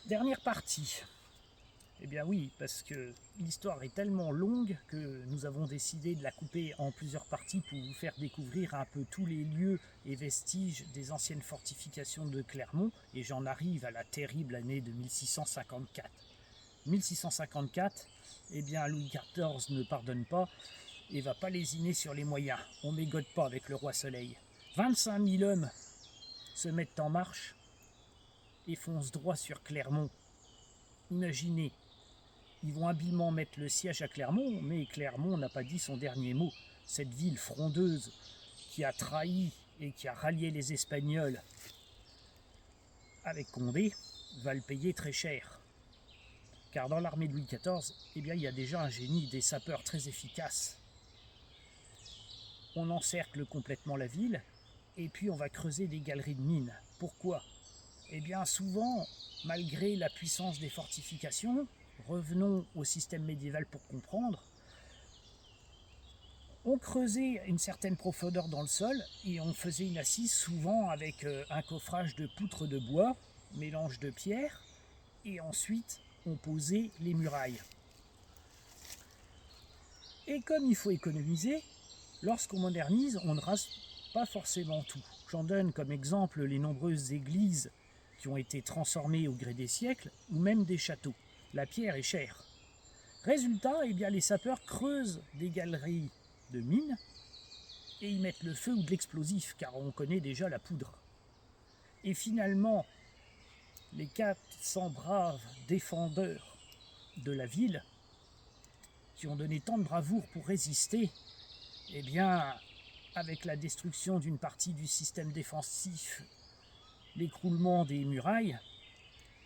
Dernière partie. Eh bien oui, parce que l'histoire est tellement longue que nous avons décidé de la couper en plusieurs parties pour vous faire découvrir un peu tous les lieux et vestiges des anciennes fortifications de Clermont, et j'en arrive à la terrible année de 1654. 1654, eh bien Louis XIV ne pardonne pas et va pas lésiner sur les moyens. On mégote pas avec le roi Soleil. 25 000 hommes se mettent en marche et foncent droit sur Clermont. Imaginez, ils vont habilement mettre le siège à Clermont, mais Clermont n'a pas dit son dernier mot. Cette ville frondeuse qui a trahi et qui a rallié les Espagnols avec Condé va le payer très cher. Car dans l'armée de Louis XIV, eh bien, il y a déjà un génie, des sapeurs très efficaces. On encercle complètement la ville et puis on va creuser des galeries de mines. Pourquoi? Eh bien souvent, malgré la puissance des fortifications, revenons au système médiéval pour comprendre, on creusait une certaine profondeur dans le sol et on faisait une assise souvent avec un coffrage de poutres de bois, mélange de pierre, et ensuite on posait les murailles. Et comme il faut économiser, lorsqu'on modernise, on ne rase pas forcément tout. J'en donne comme exemple les nombreuses églises qui ont été transformées au gré des siècles, ou même des châteaux. La pierre est chère. Résultat, eh bien, les sapeurs creusent des galeries de mines et y mettent le feu ou de l'explosif, car on connaît déjà la poudre. Et finalement, les 400 braves défendeurs de la ville, qui ont donné tant de bravoure pour résister, eh bien, avec la destruction d'une partie du système défensif, l'écroulement des murailles,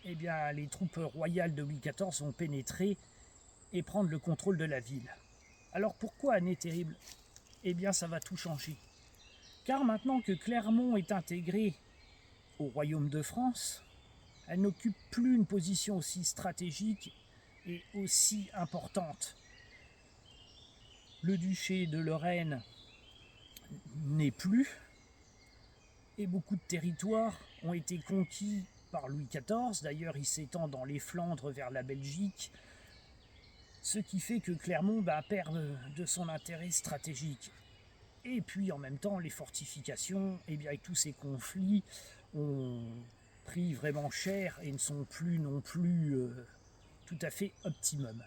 eh bien, les troupes royales de Louis XIV vont pénétrer et prendre le contrôle de la ville. Alors pourquoi année terrible? Eh bien, ça va tout changer. Car maintenant que Clermont est intégrée au royaume de France, elle n'occupe plus une position aussi stratégique et aussi importante. Le duché de Lorraine n'est plus, et beaucoup de territoires ont été conquis par Louis XIV. D'ailleurs, il s'étend dans les Flandres vers la Belgique, ce qui fait que Clermont perd de son intérêt stratégique. Et puis en même temps, les fortifications, eh bien, avec tous ces conflits, ont pris vraiment cher et ne sont plus non plus tout à fait optimum.